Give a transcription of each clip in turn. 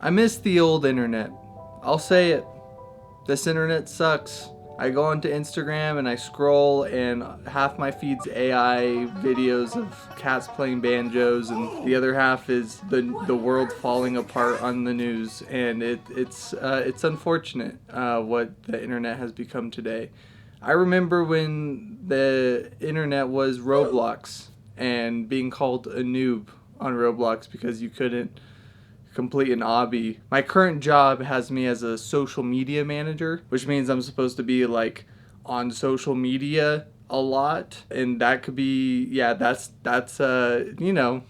I miss the old internet. I'll say it. This internet sucks. I go onto Instagram and I scroll, and half my feed's AI videos of cats playing banjos, and the other half is the world falling apart on the news. And it's unfortunate what the internet has become today. I remember when the internet was Roblox and being called a noob on Roblox because you couldn't complete an obby. My current job has me as a social media manager, which means I'm supposed to be like on social media a lot, and that could be, yeah, that's you know,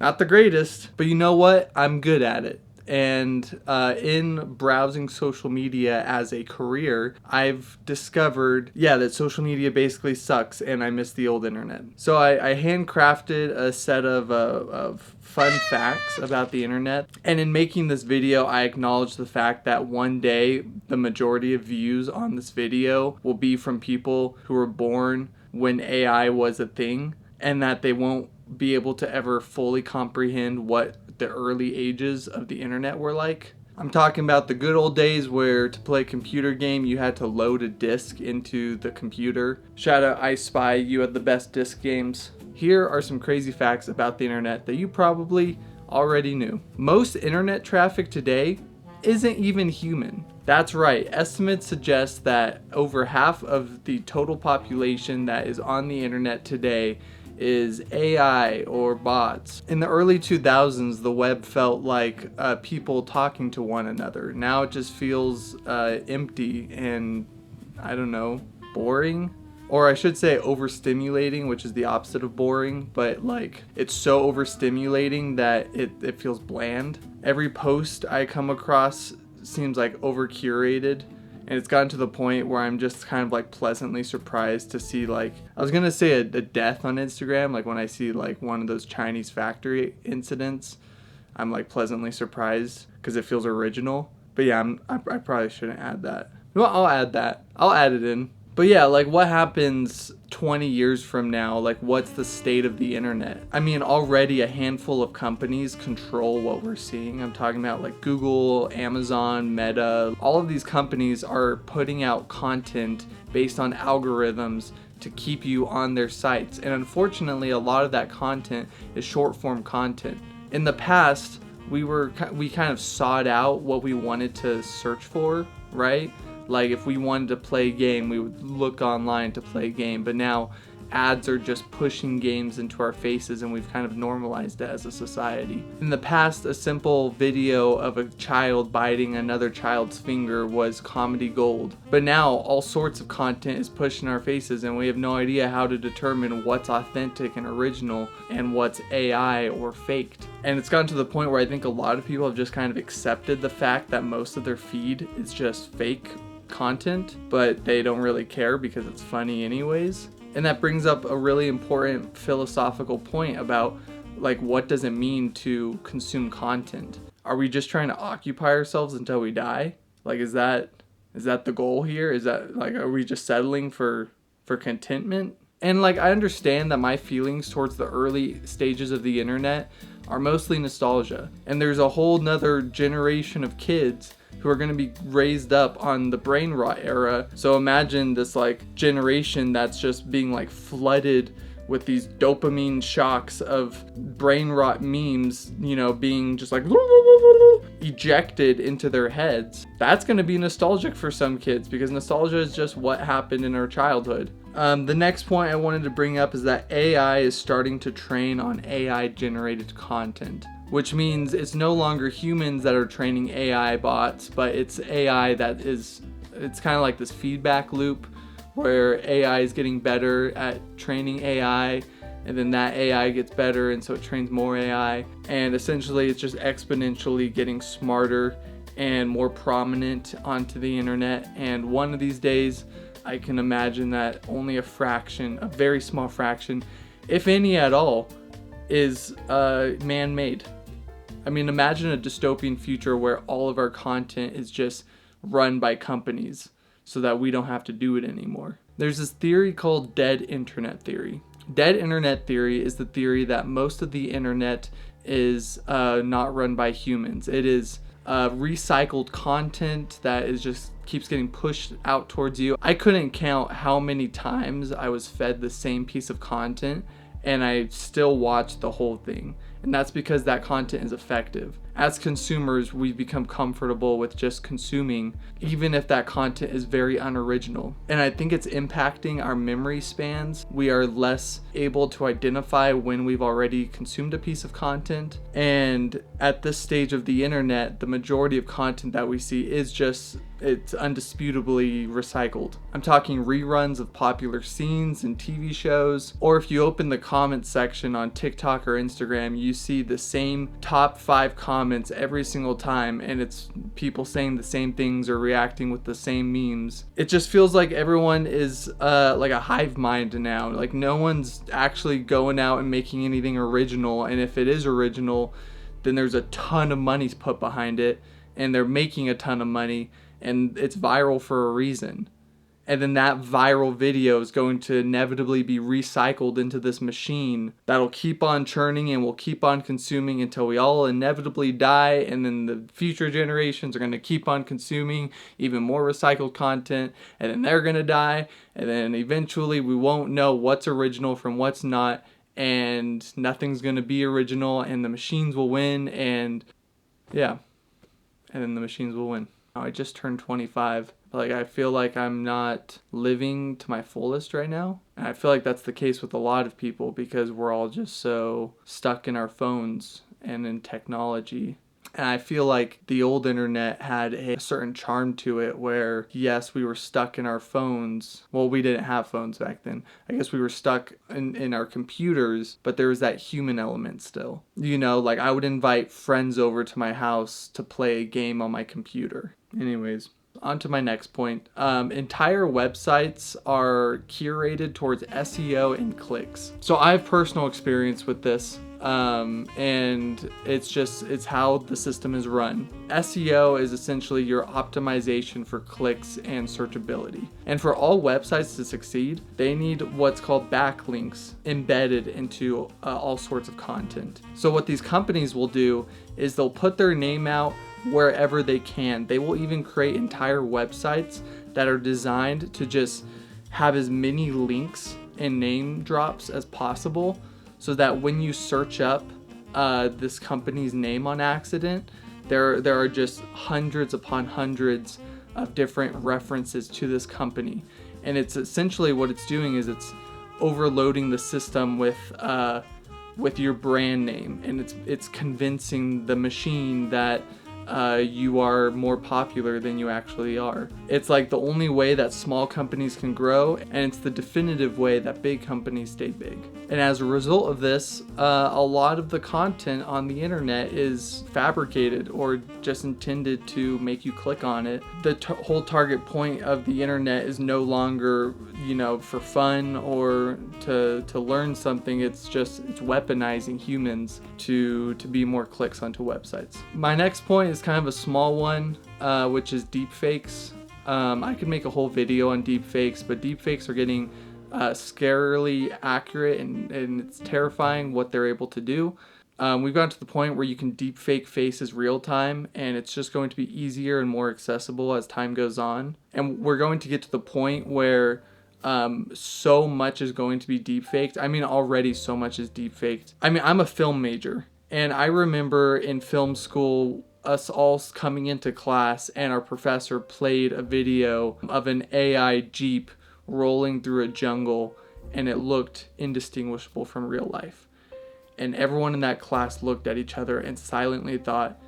not the greatest, but you know what? I'm good at it. And in browsing social media as a career, I've discovered, that social media basically sucks and I miss the old internet. So I handcrafted a set of fun facts about the internet. And in making this video, I acknowledge the fact that one day the majority of views on this video will be from people who were born when AI was a thing, and that they won't be able to ever fully comprehend what the early ages of the internet were like. I'm talking about the good old days where to play a computer game you had to load a disc into the computer. Shout out I Spy, you had the best disc games. Here are some crazy facts about the internet that you probably already knew. Most internet traffic today isn't even human. That's right, estimates suggest that over half of the total population that is on the internet today is AI or bots. In the early 2000s, the web felt like people talking to one another. Now it just feels empty and, I don't know, boring? Or I should say overstimulating, which is the opposite of boring, but like it's so overstimulating that it feels bland. Every post I come across seems like over curated. And it's gotten to the point where I'm just kind of like pleasantly surprised to see, like, I was gonna say a death on Instagram, like when I see like one of those Chinese factory incidents, I'm like pleasantly surprised because it feels original. But yeah, I probably shouldn't add that. Well, I'll add that. I'll add it in. But yeah, like what happens 20 years from now? Like what's the state of the internet? I mean, already a handful of companies control what we're seeing. I'm talking about like Google, Amazon, Meta. All of these companies are putting out content based on algorithms to keep you on their sites. And unfortunately, a lot of that content is short form content. In the past, we kind of sought out what we wanted to search for, right? Like if we wanted to play a game, we would look online to play a game, but now ads are just pushing games into our faces, and we've kind of normalized it as a society. In the past, a simple video of a child biting another child's finger was comedy gold, but now all sorts of content is pushed in our faces, and we have no idea how to determine what's authentic and original and what's AI or faked. And it's gotten to the point where I think a lot of people have just kind of accepted the fact that most of their feed is just fake content, but they don't really care because it's funny anyways. And that brings up a really important philosophical point about like what does it mean to consume content? Are we just trying to occupy ourselves until we die? Like is that the goal here? Is that like, are we just settling for contentment? And like I understand that my feelings towards the early stages of the internet are mostly nostalgia, and there's a whole nother generation of kids who are going to be raised up on the brain rot era. So imagine this like generation that's just being like flooded with these dopamine shocks of brain rot memes, you know, being just like ejected into their heads. That's going to be nostalgic for some kids because nostalgia is just what happened in our childhood. The next point I wanted to bring up is that AI is starting to train on AI generated content, which means it's no longer humans that are training AI bots, but it's AI it's kind of like this feedback loop where AI is getting better at training AI, and then that AI gets better, and so it trains more AI, and essentially it's just exponentially getting smarter and more prominent onto the internet. And one of these days, I can imagine that only a very small fraction, if any at all, is man-made. I mean, imagine a dystopian future where all of our content is just run by companies so that we don't have to do it anymore. There's this theory called dead internet theory. Dead internet theory is the theory that most of the internet is not run by humans. It is recycled content that is just keeps getting pushed out towards you. I couldn't count how many times I was fed the same piece of content and I still watched the whole thing. And that's because that content is effective. As consumers, we become comfortable with just consuming, even if that content is very unoriginal. And I think it's impacting our memory spans. We are less able to identify when we've already consumed a piece of content. And at this stage of the internet, the majority of content that we see is just, it's undisputably recycled. I'm talking reruns of popular scenes and TV shows, or if you open the comments section on TikTok or Instagram, you see the same top 5 comments every single time, and it's people saying the same things or reacting with the same memes. It just feels like everyone is like a hive mind now. Like no one's actually going out and making anything original, and if it is original, then there's a ton of money put behind it, and they're making a ton of money, and it's viral for a reason. And then that viral video is going to inevitably be recycled into this machine that'll keep on churning and will keep on consuming until we all inevitably die. And then the future generations are going to keep on consuming even more recycled content. And then they're going to die. And then eventually we won't know what's original from what's not. And nothing's going to be original. And the machines will win. And yeah. And then the machines will win. I just turned 25. Like, I feel like I'm not living to my fullest right now. And I feel like that's the case with a lot of people because we're all just so stuck in our phones and in technology. And I feel like the old internet had a certain charm to it where, yes, we were stuck in our phones. Well, we didn't have phones back then. I guess we were stuck in our computers, but there was that human element still. You know, like I would invite friends over to my house to play a game on my computer. Anyways. On to my next point. Entire websites are curated towards SEO and clicks. So I have personal experience with this, and it's how the system is run. SEO is essentially your optimization for clicks and searchability. And for all websites to succeed, they need what's called backlinks embedded into all sorts of content. So what these companies will do is they'll put their name out wherever they can. They will even create entire websites that are designed to just have as many links and name drops as possible so that when you search up this company's name on accident, there are just hundreds upon hundreds of different references to this company. And it's essentially what it's doing is it's overloading the system with your brand name, and it's convincing the machine that you are more popular than you actually are. It's like the only way that small companies can grow, and it's the definitive way that big companies stay big. And as a result of this, a lot of the content on the internet is fabricated or just intended to make you click on it. The whole target point of the internet is no longer, for fun or to learn something. It's weaponizing humans to be more clicks onto websites. My next point is kind of a small one, which is deepfakes. I could make a whole video on deepfakes, but deepfakes are getting scarily accurate, and it's terrifying what they're able to do. We've gotten to the point where you can deepfake faces real time, and it's just going to be easier and more accessible as time goes on. And we're going to get to the point where so much is going to be deepfaked. I mean, already so much is deepfaked. I mean, I'm a film major, and I remember in film school us all coming into class and our professor played a video of an AI Jeep rolling through a jungle, and it looked indistinguishable from real life. And everyone in that class looked at each other and silently thought,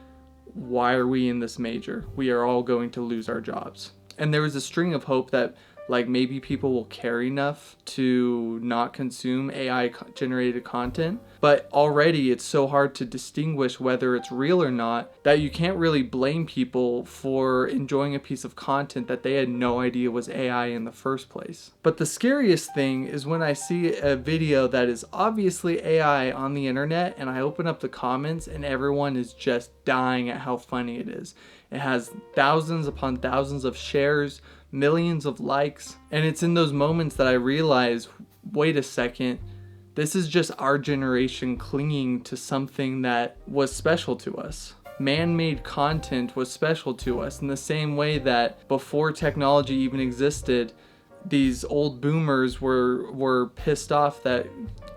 why are we in this major? We are all going to lose our jobs. And there was a string of hope that maybe people will care enough to not consume AI generated content. But already it's so hard to distinguish whether it's real or not that you can't really blame people for enjoying a piece of content that they had no idea was AI in the first place. But the scariest thing is when I see a video that is obviously AI on the internet and I open up the comments and everyone is just dying at how funny it is. It has thousands upon thousands of shares, millions of likes, and it's in those moments that I realize, wait a second, this is just our generation clinging to something that was special to us. man-made content was special to us, in the same way that before technology even existed, these old boomers were pissed off that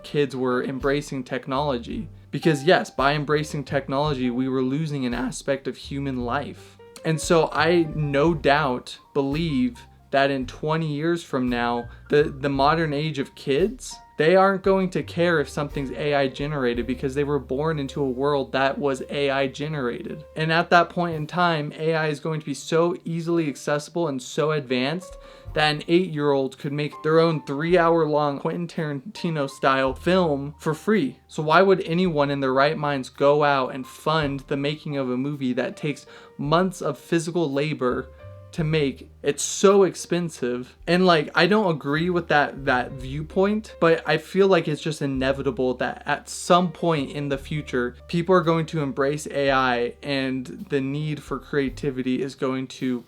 kids were embracing technology. Because yes, by embracing technology, we were losing an aspect of human life. And so I no doubt believe that in 20 years from now, the modern age of kids, they aren't going to care if something's AI generated, because they were born into a world that was AI generated. And at that point in time, AI is going to be so easily accessible and so advanced that an 8-year-old could make their own 3-hour-long Quentin Tarantino style film for free. So why would anyone in their right minds go out and fund the making of a movie that takes months of physical labor to make? It's so expensive. And like, I don't agree with that viewpoint, but I feel like it's just inevitable that at some point in the future, people are going to embrace AI, and the need for creativity is going to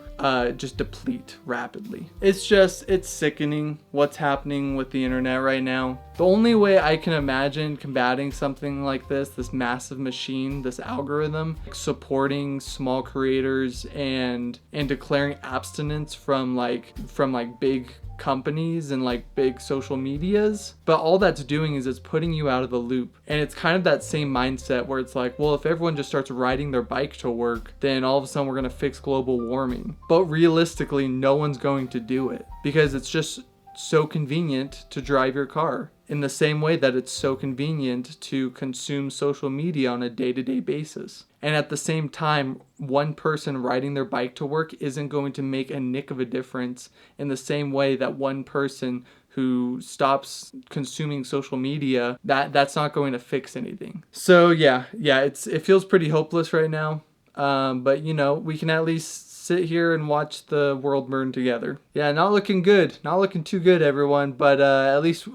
just deplete rapidly. It's sickening what's happening with the internet right now. The only way I can imagine combating something like this massive machine, this algorithm, supporting small creators and declaring abstinence from big companies and like big social medias, but all that's doing is it's putting you out of the loop. And it's kind of that same mindset where it's like, well, if everyone just starts riding their bike to work, then all of a sudden we're going to fix global warming. But realistically, no one's going to do it, because it's just so convenient to drive your car, in the same way that it's so convenient to consume social media on a day-to-day basis. And at the same time, one person riding their bike to work isn't going to make a nick of a difference, in the same way that one person who stops consuming social media, that's not going to fix anything. So yeah, it feels pretty hopeless right now. But you know, we can at least sit here and watch the world burn together. Yeah, not looking good. Not looking too good, everyone. But at least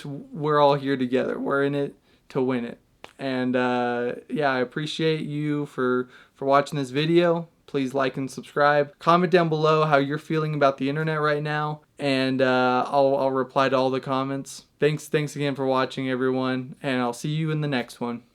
we're all here together. We're in it to win it. And yeah, I appreciate you for watching this video. Please like and subscribe. Comment down below how you're feeling about the internet right now, and I'll reply to all the comments. Thanks again for watching, everyone, and I'll see you in the next one.